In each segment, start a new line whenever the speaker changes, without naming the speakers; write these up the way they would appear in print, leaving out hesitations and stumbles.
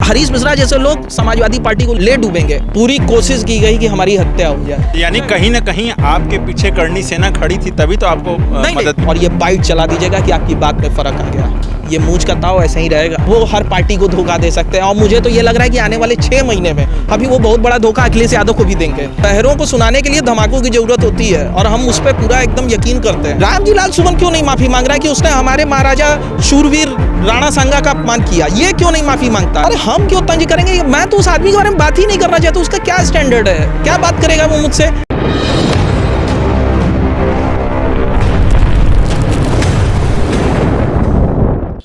हरीश मिश्रा जैसे लोग समाजवादी पार्टी को ले डूबेंगे। पूरी कोशिश की गई कि हमारी हत्या हो जाए।
यानी कहीं ना कहीं आपके पीछे करनी सेना खड़ी थी, तभी तो आपको मदद।
और ये बाइट चला दीजिएगा कि आपकी बात में फर्क आ गया, ये मूंछ का ताव ऐसे ही रहेगा। वो हर पार्टी को धोखा दे सकते हैं और मुझे तो ये लग रहा है कि आने वाले 6 महीने में अभी वो बहुत बड़ा धोखा अखिलेश यादव को भी देंगे। शहरों को सुनाने के लिए धमाकों की जरूरत होती है और हम उस पर पूरा एकदम यकीन करते हैं। रामजी लाल सुमन क्यों नहीं माफी मांग रहा है कि उसने हमारे महाराजा शूरवीर राणा सांगा का अपमान किया, ये क्यों नहीं माफी मांगता? अरे हम क्यों तंज करेंगे? मैं तो उस आदमी के बारे में बात ही नहीं करना चाहता। उसका क्या स्टैंडर्ड है, क्या बात करेगा वो मुझसे?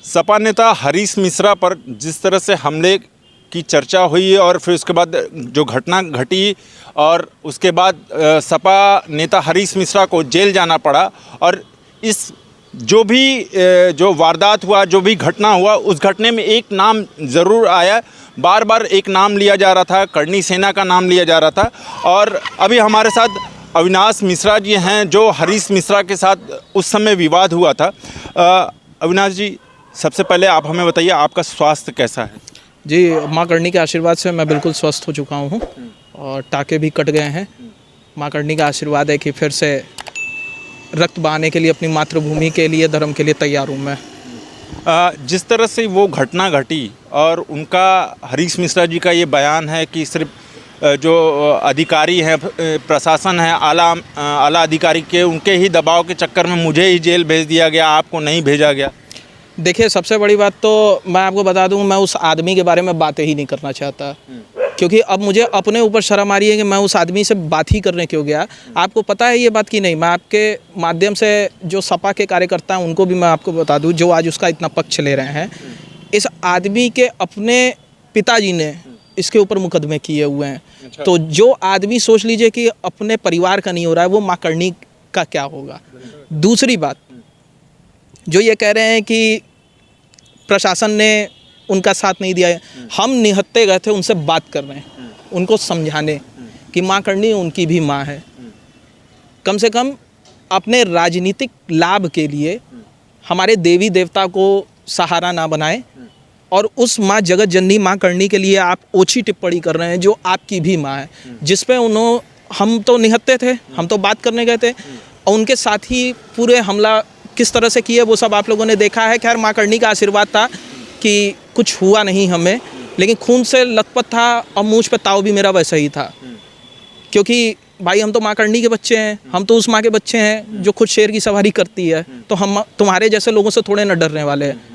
सपा नेता हरीश मिश्रा पर जिस तरह से हमले की चर्चा हुई और फिर उसके बाद जो घटना घटी और उसके बाद सपा नेता हरीश मिश्रा को जेल जाना पड़ा और इस जो वारदात हुआ, जो भी घटना हुआ, उस घटने में एक नाम ज़रूर आया। बार बार एक नाम लिया जा रहा था, करनी सेना का नाम लिया जा रहा था। और अभी हमारे साथ अविनाश मिश्रा जी हैं जो हरीश मिश्रा के साथ उस समय विवाद हुआ था। अविनाश जी, सबसे पहले आप हमें बताइए, आपका स्वास्थ्य कैसा है?
जी, माँ करनी के आशीर्वाद से मैं बिल्कुल स्वस्थ हो चुका हूँ और टाँके भी कट गए हैं। माँ करनी का आशीर्वाद है कि फिर से रक्त बहाने के लिए, अपनी मातृभूमि के लिए, धर्म के लिए तैयार हूँ मैं।
जिस तरह से वो घटना घटी और उनका, हरीश मिश्रा जी का ये बयान है कि सिर्फ जो अधिकारी हैं, प्रशासन है, आला अधिकारी के, उनके ही दबाव के चक्कर में मुझे ही जेल भेज दिया गया, आपको नहीं भेजा गया।
देखिए, सबसे बड़ी बात तो मैं आपको बता दूं, मैं उस आदमी के बारे में बातें ही नहीं करना चाहता, क्योंकि अब मुझे अपने ऊपर शर्म आ रही है कि मैं उस आदमी से बात ही करने क्यों गया। आपको पता है ये बात कि नहीं? मैं आपके माध्यम से जो सपा के कार्यकर्ता हैं उनको भी मैं आपको बता दूं, जो आज उसका इतना पक्ष ले रहे हैं, इस आदमी के अपने पिताजी ने इसके ऊपर मुकदमे किए हुए हैं। अच्छा। तो जो आदमी सोच लीजिए कि अपने परिवार का नहीं हो रहा है, वो माँ करनी का क्या होगा? दूसरी बात, जो ये कह रहे हैं कि प्रशासन ने उनका साथ नहीं दिया है, हम निहत्ते गए थे उनसे बात कर रहे हैं, उनको समझाने कि माँ करनी उनकी भी माँ है। कम से कम अपने राजनीतिक लाभ के लिए हमारे देवी देवता को सहारा ना बनाएं और उस माँ जगत जननी माँ करनी के लिए आप ओछी टिप्पणी कर रहे हैं, जो आपकी भी माँ है, जिस पे हम तो निहत्ते थे, हम तो बात करने गए थे और उनके साथ ही पूरे हमला किस तरह से किए वो सब आप लोगों ने देखा है। खैर, माँ करनी का आशीर्वाद था कि कुछ हुआ नहीं हमें, लेकिन खून से लथपथ था और मूंछ पे ताव भी मेरा वैसा ही था, क्योंकि भाई हम तो माँ करनी के बच्चे हैं, हम तो उस माँ के बच्चे हैं जो खुद शेर की सवारी करती है, तो हम तुम्हारे जैसे लोगों से थोड़े न डरने वाले हैं।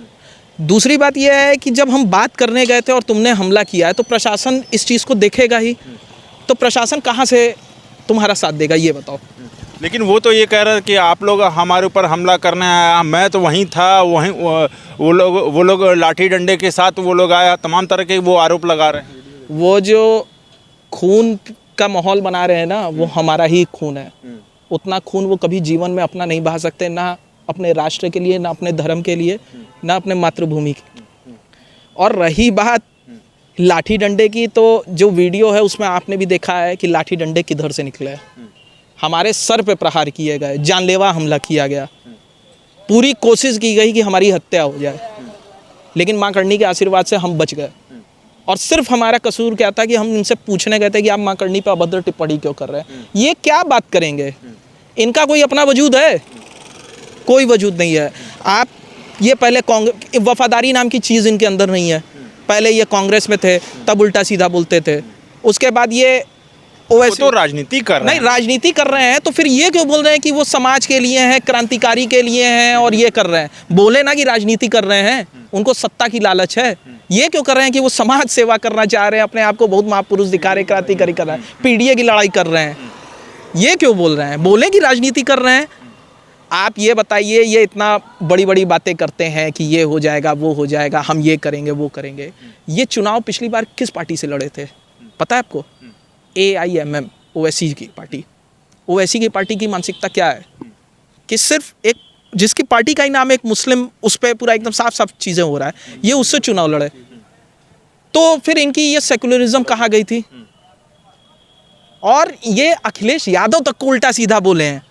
दूसरी बात यह है कि जब हम बात करने गए थे और तुमने हमला किया है, तो प्रशासन इस चीज़ को देखेगा ही, तो प्रशासन कहाँ से तुम्हारा साथ देगा, ये बताओ।
लेकिन वो तो ये कह रहे हैं कि आप लोग हमारे ऊपर हमला करने आया, मैं तो वहीं था, वहीं वो लोग लाठी डंडे के साथ वो लोग आया, तमाम तरह के वो आरोप लगा रहे हैं।
वो जो खून का माहौल बना रहे हैं ना, वो हमारा ही खून है। उतना खून वो कभी जीवन में अपना नहीं बहा सकते, ना अपने राष्ट्र के लिए, ना अपने धर्म के लिए, ना अपने मातृभूमि की। और रही बात लाठी डंडे की, तो जो वीडियो है उसमें आपने भी देखा है कि लाठी डंडे किधर से निकले। हमारे सर पे प्रहार किए गए, जानलेवा हमला किया गया, पूरी कोशिश की गई कि हमारी हत्या हो जाए, लेकिन माँ करनी के आशीर्वाद से हम बच गए। और सिर्फ हमारा कसूर क्या था कि हम इनसे पूछने गए थे कि आप माँ करनी पे अभद्र टिप्पणी क्यों कर रहे हैं। ये क्या बात करेंगे? इनका कोई अपना वजूद है? कोई वजूद नहीं है। आप ये पहले वफादारी नाम की चीज़ इनके अंदर नहीं है। पहले ये कांग्रेस में थे, तब उल्टा सीधा बोलते थे, उसके बाद ये
तो राजनीति कर रहे हैं।
नहीं, राजनीति कर रहे हैं तो फिर ये क्यों बोल रहे हैं कि वो समाज के लिए हैं, क्रांतिकारी के लिए हैं और ये कर रहे हैं? बोले ना कि राजनीति कर रहे हैं, उनको सत्ता की लालच है। ये क्यों कर रहे हैं कि वो समाज सेवा करना चाह रहे हैं, अपने आप को बहुत महापुरुष दिखा रहे, क्रांतिकारी कर रहे हैं, पीडीए की लड़ाई कर रहे हैं? ये क्यों बोल रहे हैं? बोले कि राजनीति कर रहे हैं। आप ये बताइए, ये इतना बड़ी बड़ी बातें करते हैं कि ये हो जाएगा, वो हो जाएगा, हम ये करेंगे, वो करेंगे। ये चुनाव पिछली बार किस पार्टी से लड़े थे पता है आपको? AIMM, ओवैसी की पार्टी। ओवैसी की पार्टी की मानसिकता क्या है कि सिर्फ एक, जिसकी पार्टी का ही नाम एक मुस्लिम, उस पर पूरा एकदम साफ साफ चीज़ें हो रहा है, ये उससे चुनाव लड़े। तो फिर इनकी ये सेकुलरिज्म कहाँ गई थी? और ये अखिलेश यादव तक को उल्टा सीधा बोले हैं।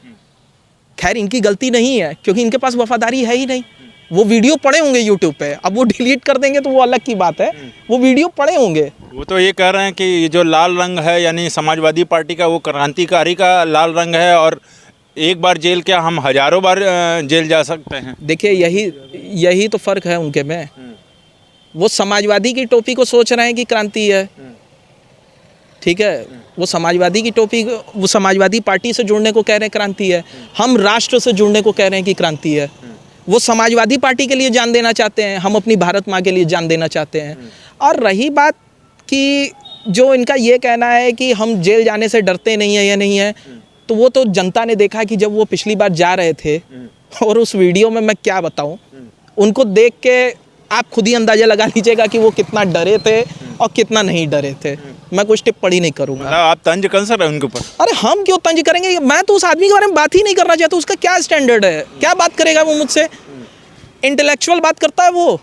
खैर, इनकी गलती नहीं है, क्योंकि इनके पास वफादारी है ही नहीं। वो वीडियो पड़े होंगे यूट्यूब पे, अब वो डिलीट कर देंगे तो वो अलग की बात है, वो वीडियो पड़े होंगे।
वो तो ये कह रहे हैं कि ये जो लाल रंग है यानी समाजवादी पार्टी का, वो क्रांतिकारी का लाल रंग है और एक बार जेल क्या हम हजारों बार जेल जा सकते हैं।
देखिए यही तो फ़र्क है उनके में। वो समाजवादी की टोपी को सोच रहे हैं कि क्रांति है, ठीक है, वो समाजवादी की टोपी, वो समाजवादी पार्टी से जुड़ने को कह रहे हैं क्रांति है, हम राष्ट्र से जुड़ने को कह रहे हैं कि क्रांति है। वो समाजवादी पार्टी के लिए जान देना चाहते हैं, हम अपनी भारत माँ के लिए जान देना चाहते हैं। और रही बात कि जो इनका ये कहना है कि हम जेल जाने से डरते नहीं है या नहीं है, तो वो तो जनता ने देखा कि जब वो पिछली बार जा रहे थे, और उस वीडियो में मैं क्या बताऊं, उनको देख के आप खुद ही अंदाज़ा लगा लीजिएगा कि वो कितना डरे थे और कितना नहीं डरे थे। मैं कुछ टिप्पणी नहीं करूंगा।
मतलब आप तंज कंसर है उनके ऊपर?
अरे हम क्यों तंज करेंगे, मैं तो उस आदमी के बारे में बात ही नहीं करना चाहता। उसका क्या स्टैंडर्ड है, क्या बात करेगा वो मुझसे? इंटेलेक्चुअल बात करता है वो,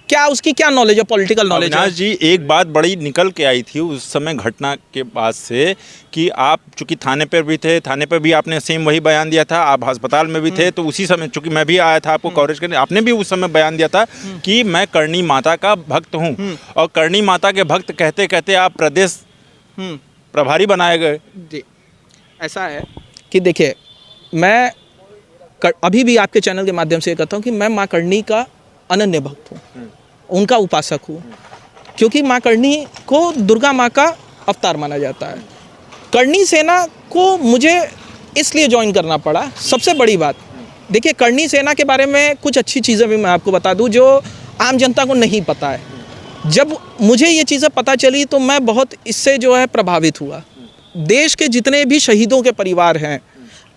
क्या उसकी क्या नॉलेज है, पॉलिटिकल नॉलेज है?
अविनाश जी, एक बात बड़ी निकल के आई थी उस समय घटना के बाद से कि आप चूंकि थाने पर भी थे, थाने पर भी आपने सेम वही बयान दिया था, आप अस्पताल में भी थे, तो उसी समय चूंकि मैं भी आया था आपको कवरेज करने, आपने भी उस समय बयान दिया था कि मैं करणी माता का भक्त हूँ, और करणी माता के भक्त कहते कहते आप प्रदेश प्रभारी बनाए गए।
जी, ऐसा है कि देखिए, मैं अभी भी आपके चैनल के माध्यम से ये कहता हूँ कि मैं माँ करणी का अनन्य भक्त हूँ, उनका उपासक हूँ, क्योंकि माँ करणी को दुर्गा माँ का अवतार माना जाता है। करणी सेना को मुझे इसलिए ज्वाइन करना पड़ा। सबसे बड़ी बात, देखिए, करणी सेना के बारे में कुछ अच्छी चीज़ें भी मैं आपको बता दूँ जो आम जनता को नहीं पता है। जब मुझे ये चीज़ें पता चली तो मैं बहुत इससे जो है प्रभावित हुआ। देश के जितने भी शहीदों के परिवार हैं,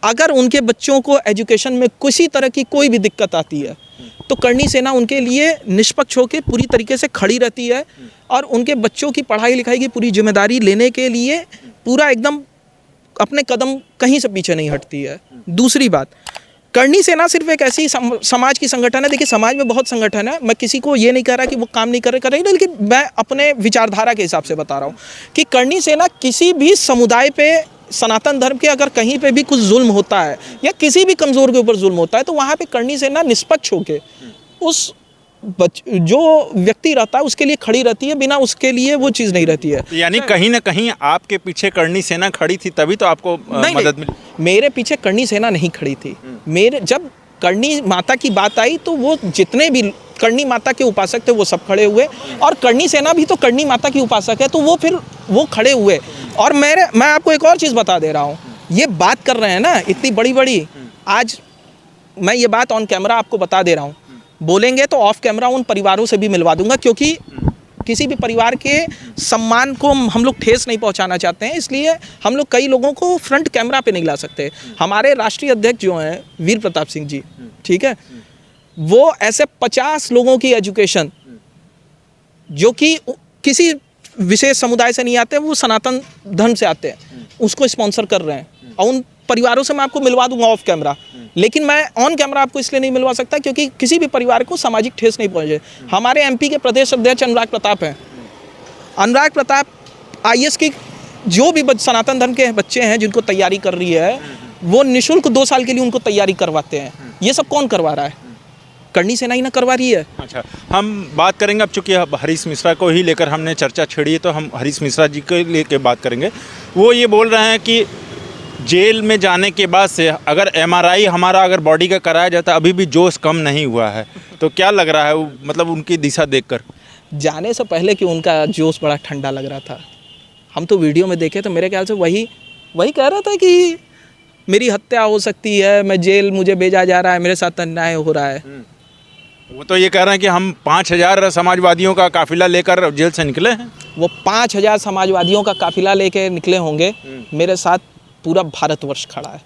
अगर उनके बच्चों को एजुकेशन में किसी तरह की कोई भी दिक्कत आती है तो करणी सेना उनके लिए निष्पक्ष होकर पूरी तरीके से खड़ी रहती है, और उनके बच्चों की पढ़ाई लिखाई की पूरी जिम्मेदारी लेने के लिए पूरा एकदम अपने कदम कहीं से पीछे नहीं हटती है। दूसरी बात, करणी सेना सिर्फ एक ऐसी समाज की संगठन है। देखिए, समाज में बहुत संगठन है, मैं किसी को ये नहीं कह रहा कि वो काम नहीं कर रहे, लेकिन मैं अपने विचारधारा के हिसाब से बता रहा हूँ कि करणी सेना किसी भी समुदाय पे, सनातन धर्म के अगर कहीं पे भी कुछ जुल्म होता है या किसी भी कमज़ोर के ऊपर जुल्म होता है तो वहाँ पे करणी सेना निष्पक्ष होके उस जो व्यक्ति रहता है उसके लिए खड़ी रहती है, बिना उसके लिए वो चीज़ नहीं रहती है।
यानी कहीं ना कहीं आपके पीछे करणी सेना खड़ी थी, तभी तो आपको मदद मिली।
मेरे पीछे करणी सेना नहीं खड़ी थी। मेरे जब करणी माता की बात आई तो वो जितने भी करणी माता के उपासक थे वो सब खड़े हुए, और करणी सेना भी तो करणी माता की उपासक है, तो वो फिर वो खड़े हुए। और मैं आपको एक और चीज़ बता दे रहा हूँ, ये बात कर रहे हैं ना इतनी बड़ी बड़ी, आज मैं ये बात ऑन कैमरा आपको बता दे रहा हूँ, बोलेंगे तो ऑफ कैमरा उन परिवारों से भी मिलवा दूंगा, क्योंकि किसी भी परिवार के सम्मान को हम लोग ठेस नहीं पहुंचाना चाहते हैं, इसलिए हम लोग कई लोगों को फ्रंट कैमरा पे नहीं ला सकते। हमारे राष्ट्रीय अध्यक्ष जो हैं वीर प्रताप सिंह जी, ठीक है, वो ऐसे 50 लोगों की एजुकेशन, जो कि किसी विशेष समुदाय से नहीं आते, वो सनातन धर्म से आते हैं, उसको स्पॉन्सर कर रहे हैं, और उन परिवारों से मैं आपको मिलवा दूंगा ऑफ कैमरा। लेकिन मैं ऑन कैमरा आपको इसलिए नहीं मिलवा सकता क्योंकि किसी भी परिवार को सामाजिक ठेस नहीं पहुंचे। हमारे एमपी के प्रदेश अध्यक्ष अनुराग प्रताप हैं। अनुराग प्रताप IAS की जो भी सनातन धर्म के बच्चे हैं जिनको तैयारी कर रही है, वो निःशुल्क 2 साल के लिए उनको तैयारी करवाते हैं। ये सब कौन करवा रहा है? करणी सेना ही ना करवा रही है।
अच्छा, हम बात करेंगे अब, चूँकि हरीश मिश्रा को ही लेकर हमने चर्चा छेड़ी है, तो हम हरीश मिश्रा जी को लेकर बात करेंगे। वो ये बोल रहे हैं कि जेल में जाने के बाद से अगर MRI हमारा अगर बॉडी का कराया जाता, अभी भी जोश कम नहीं हुआ है, तो क्या लग रहा है मतलब उनकी दिशा देखकर?
जाने से पहले कि उनका जोश बड़ा ठंडा लग रहा था। हम तो वीडियो में देखे तो मेरे ख्याल से वही कह रहा था कि मेरी हत्या हो सकती है, मैं जेल, मुझे भेजा जा रहा है, मेरे साथ अन्याय हो रहा है।
वो तो ये कह रहे हैं कि हम 5000 समाजवादियों का काफिला लेकर जेल से निकले हैं।
वो 5000 समाजवादियों का काफिला लेके निकले होंगे, मेरे साथ पूरा भारतवर्ष खड़ा है।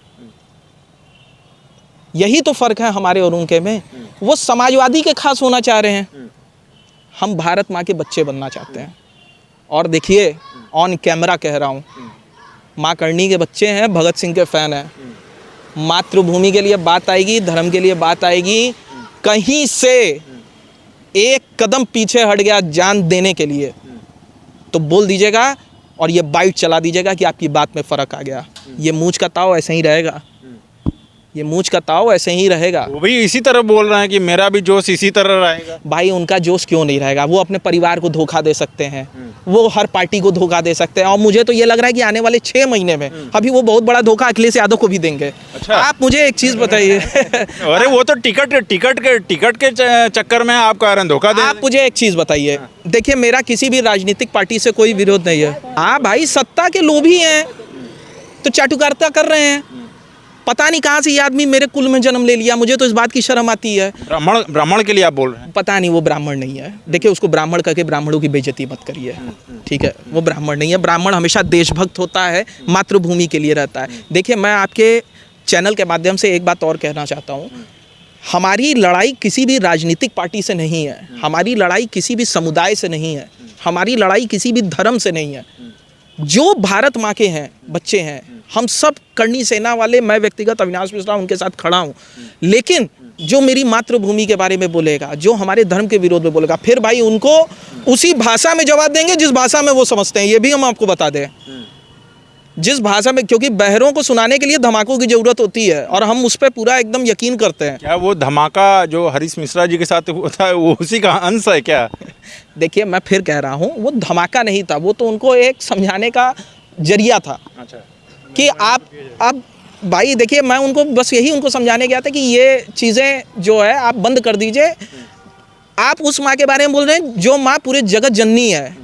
यही तो फर्क है हमारे और उनके में। वो समाजवादी के खास होना चाह रहे हैं, हम भारत माँ के बच्चे बनना चाहते हैं। और देखिए, ऑन कैमरा कह रहा हूँ, माँ करणी के बच्चे हैं, भगत सिंह के फैन हैं। मातृभूमि के लिए बात आएगी, धर्म के लिए बात आएगी, कहीं से एक कदम पीछे हट गया जान देने के लिए तो बोल दीजिएगा, और ये बाइट चला दीजिएगा कि आपकी बात में फ़र्क आ गया। ये मूंछ का ताव ऐसे ही रहेगा, ये मूंछ का ताव ऐसे ही रहेगा।
वो भी इसी तरह बोल रहे हैं कि मेरा भी जोश इसी तरह रहेगा।
भाई उनका जोश क्यों नहीं रहेगा? वो अपने परिवार को धोखा दे सकते हैं, वो हर पार्टी को धोखा दे सकते हैं, और मुझे तो ये लग रहा है कि आने वाले 6 महीने में अभी वो बहुत बड़ा धोखा अखिलेश यादव को भी देंगे।
अच्छा।
आप मुझे एक चीज बताइए
अरे वो तो टिकट के चक्कर में आप कह रहे हैं धोखा दे।
आप मुझे एक चीज बताइए, देखिए मेरा किसी भी राजनीतिक पार्टी से कोई विरोध नहीं है। हाँ भाई, सत्ता के लोभी हैं तो चाटुकारिता कर रहे हैं। पता नहीं कहाँ से ये आदमी मेरे कुल में जन्म ले लिया, मुझे तो इस बात की शर्म आती है।
ब्राह्मण के लिए आप बोल रहे हैं?
पता नहीं, वो ब्राह्मण नहीं है। देखिए उसको ब्राह्मण करके ब्राह्मणों की बेइज्जती मत करिए, ठीक है? वो ब्राह्मण नहीं है। ब्राह्मण हमेशा देशभक्त होता है, मातृभूमि के लिए रहता है। देखिए मैं आपके चैनल के माध्यम से एक बात और कहना चाहता हूँ, हमारी लड़ाई किसी भी राजनीतिक पार्टी से नहीं है, हमारी लड़ाई किसी भी समुदाय से नहीं है, हमारी लड़ाई किसी भी धर्म से नहीं है। जो भारत माँ के हैं बच्चे हैं, हम सब करनी सेना वाले, मैं व्यक्तिगत अविनाश मिश्रा उनके साथ खड़ा हूँ, लेकिन जो मेरी मातृभूमि के बारे में बोलेगा, जो हमारे धर्म के विरोध में बोलेगा, फिर भाई उनको उसी भाषा में जवाब देंगे जिस भाषा में वो समझते हैं। ये भी हम आपको बता दें, जिस भाषा में, क्योंकि बहरों को सुनाने के लिए धमाकों की जरूरत होती है और हम उस पर पूरा एकदम यकीन करते हैं।
क्या वो धमाका जो हरीश मिश्रा जी के साथ हुआ था वो उसी का अंश है क्या?
देखिए मैं फिर कह रहा हूँ, वो धमाका नहीं था, वो तो उनको एक समझाने का जरिया था।
अच्छा।
कि आप अब भाई देखिए, मैं उनको बस यही उनको समझाने गया था कि ये चीज़ें जो है आप बंद कर दीजिए। आप उस माँ के बारे में बोल रहे हैं जो माँ पूरे जगत जननी है,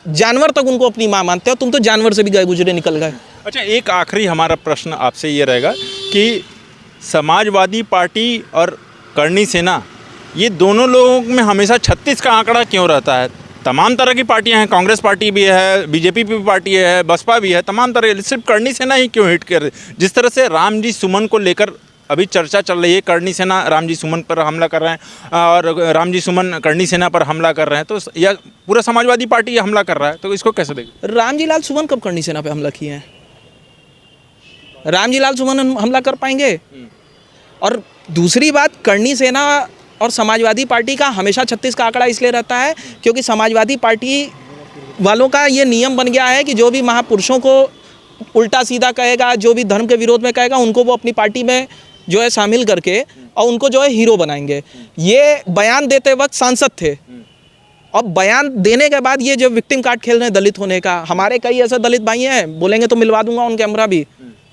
जानवर तक उनको अपनी माँ मानते हो, तुम तो जानवर से भी गए गुजरे निकल गए।
अच्छा, एक आखिरी हमारा प्रश्न आपसे ये रहेगा कि समाजवादी पार्टी और करनी सेना, ये दोनों लोगों में हमेशा 36 का आंकड़ा क्यों रहता है? तमाम तरह की पार्टियां हैं, कांग्रेस पार्टी भी है, बीजेपी भी पार्टी है, बसपा भी है, तमाम तरह, सिर्फ करनी सेना ही क्यों हिट कर? जिस तरह से रामजी सुमन को लेकर अभी चर्चा चल रही है, करनी सेना रामजी सुमन पर हमला कर रहे हैं और रामजी सुमन करनी सेना पर हमला कर रहे हैं, तो यह पूरा समाजवादी पार्टी हमला कर रहा है, तो इसको कैसे देखें?
रामजी लाल सुमन कब करनी सेना पे हमला किए हैं? रामजी लाल सुमन हमला कर पाएंगे? और दूसरी बात, करनी सेना और समाजवादी पार्टी का हमेशा 36 का आंकड़ा इसलिए रहता है क्योंकि समाजवादी पार्टी वालों का ये नियम बन गया है कि जो भी महापुरुषों को उल्टा सीधा कहेगा, जो भी धर्म के विरोध में कहेगा, उनको वो अपनी पार्टी में जो है शामिल करके और उनको जो है हीरो बनाएंगे। ये बयान देते वक्त सांसद थे, अब बयान देने के बाद ये जो विक्टिम कार्ड खेल रहे हैं दलित होने का, हमारे कई ऐसे दलित भाई हैं, बोलेंगे तो मिलवा दूंगा उन कैमरा भी,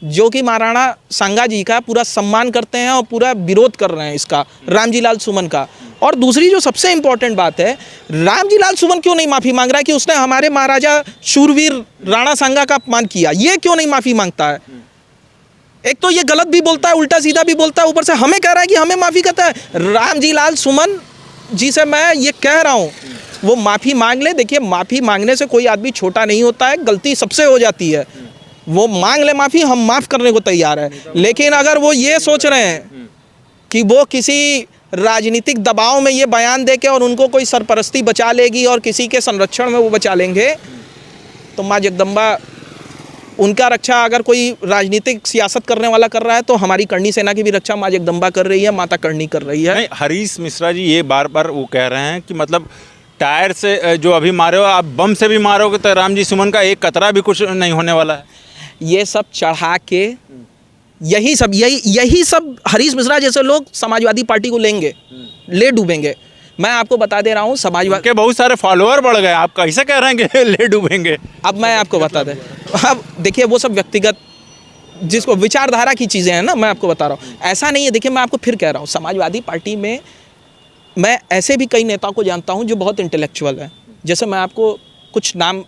जो कि महाराणा सांगा जी का पूरा सम्मान करते हैं और पूरा विरोध कर रहे हैं इसका, रामजी लाल सुमन का। और दूसरी जो सबसे इंपॉर्टेंट बात है, रामजी लाल सुमन क्यों नहीं माफ़ी मांग रहा है कि उसने हमारे महाराजा शूरवीर राणा सांगा का अपमान किया? ये क्यों नहीं माफ़ी मांगता है? एक तो ये गलत भी बोलता है, उल्टा सीधा भी बोलता है, ऊपर से हमें कह रहा है कि हमें माफ़ी कहता है। रामजी लाल सुमन जी से मैं ये कह रहा हूँ, वो माफ़ी मांग ले। देखिए माफ़ी मांगने से कोई आदमी छोटा नहीं होता है, गलती सबसे हो जाती है, वो मांग ले माफ़ी, हम माफ़ करने को तैयार है। लेकिन अगर वो ये सोच रहे हैं कि वो किसी राजनीतिक दबाव में ये बयान दे के और उनको कोई सरपरस्ती बचा लेगी और किसी के संरक्षण में वो बचा लेंगे, तो माँ जगदम्बा उनका रक्षा अगर कोई राजनीतिक सियासत करने वाला कर रहा है तो हमारी करनी सेना की भी रक्षा माँ जगदम्बा कर रही है, माता करनी कर रही है।
नहीं, हरीश मिश्रा जी ये बार बार वो कह रहे हैं कि मतलब टायर से जो अभी मारे हो आप, बम से भी मारोगे तो रामजी सुमन का एक कतरा भी कुछ नहीं होने वाला है।
ये सब चढ़ा के यही सब हरीश मिश्रा जैसे लोग समाजवादी पार्टी को लेंगे, ले डूबेंगे। मैं आपको बता दे रहा हूँ, समाजवादी
के बहुत सारे फॉलोअर बढ़ गए, आप कैसे कह रहे हैं कि ले डूबेंगे?
अब मैं आपको बता दें, अब देखिए वो सब व्यक्तिगत जिसको विचारधारा की चीज़ें हैं ना, मैं आपको बता रहा हूँ, ऐसा नहीं है। देखिए मैं आपको फिर कह रहा हूँ, समाजवादी पार्टी में मैं ऐसे भी कई नेताओं को जानता हूँ जो बहुत इंटेलेक्चुअल है। जैसे मैं आपको कुछ नाम,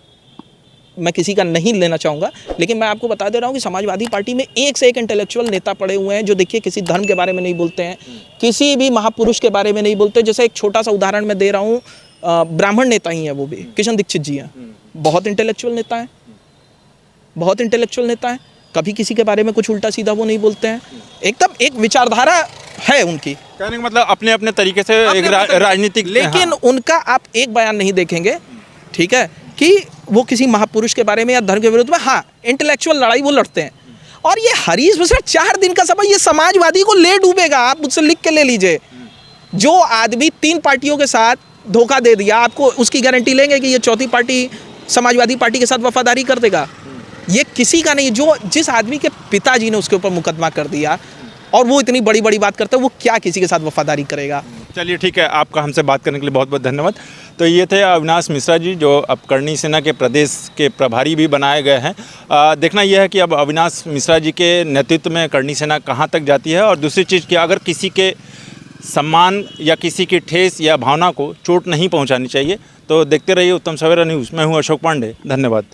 मैं किसी का नहीं लेना चाहूँगा, लेकिन मैं आपको बता दे रहा हूँ कि समाजवादी पार्टी में एक से एक इंटेलेक्चुअल नेता पड़े हुए हैं जो देखिए किसी धर्म के बारे में नहीं बोलते हैं, किसी भी महापुरुष के बारे में नहीं बोलते। जैसे एक छोटा सा उदाहरण मैं दे रहा हूँ, ब्राह्मण नेता ही हैं, वो भी किशन दीक्षित जी हैं, बहुत इंटेलेक्चुअल नेता हैं, बहुत इंटेलेक्चुअल नेता हैं, कभी किसी के बारे में कुछ उल्टा सीधा वो नहीं बोलते हैं, एकदम एक विचारधारा है उनकी,
कहने का मतलब अपने अपने तरीके से एक राजनीतिक।
लेकिन उनका आप एक बयान नहीं देखेंगे, ठीक है, कि वो किसी महापुरुष के बारे में या धर्म के विरुद्ध में, हाँ इंटेलेक्चुअल लड़ाई वो लड़ते हैं। और ये हरीश मिश्रा 4 दिन का समय ये समाजवादी को ले डूबेगा, आप मुझसे लिख के ले लीजिए। जो आदमी 3 पार्टियों के साथ धोखा दे दिया, आपको उसकी गारंटी लेंगे कि ये चौथी पार्टी समाजवादी पार्टी के साथ वफादारी कर देगा? ये किसी का नहीं। जो जिस आदमी के पिताजी ने उसके ऊपर मुकदमा कर दिया, और वो इतनी बड़ी बड़ी बात करता है, वो क्या किसी के साथ वफादारी करेगा।
चलिए ठीक है, आपका हमसे बात करने के लिए बहुत बहुत धन्यवाद। तो ये थे अविनाश मिश्रा जी, जो अब करणी सेना के प्रदेश के प्रभारी भी बनाए गए हैं। देखना यह है कि अब अविनाश मिश्रा जी के नेतृत्व में करणी सेना कहाँ तक जाती है। और दूसरी चीज़ कि अगर किसी के सम्मान या किसी की ठेस या भावना को चोट नहीं पहुंचानी चाहिए। तो देखते रहिए उत्तम सवेरा न्यूज़। मैं हूं अशोक पांडे, धन्यवाद।